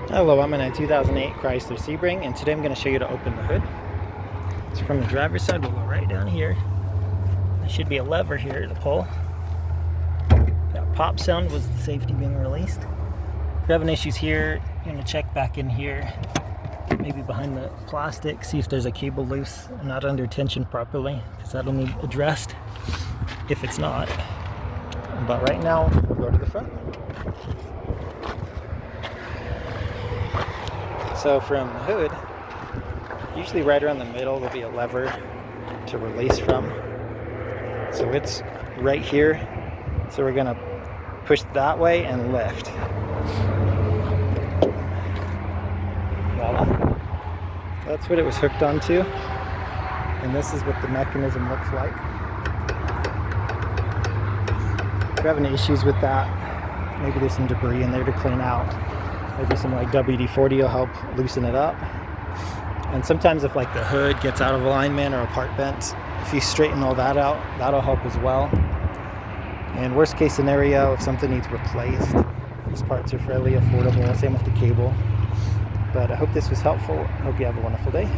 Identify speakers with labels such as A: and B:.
A: Hello, I'm in a 2008 Chrysler Sebring, and today I'm going to show you to open the hood. So from the driver's side, we'll go right down here. There should be a lever here to pull. That pop sound was the safety being released. If you're having issues here, you're going to check back in here, maybe behind the plastic, see if there's a cable loose and not under tension properly, because that'll need addressed if it's not. But right now, we'll go to the front. So from the hood, usually right around the middle there'll be a lever to release from. So it's right here. So we're gonna push that way and lift. Voila. That's what it was hooked onto. And this is what the mechanism looks like. If you're having issues with that, maybe there's some debris in there to clean out. Maybe some like WD-40 will help loosen it up. And sometimes if like the hood gets out of alignment or a part bent, if you straighten all that out, that'll help as well. And worst case scenario, if something needs replaced, these parts are fairly affordable, same with the cable. But I hope this was helpful. I hope you have a wonderful day.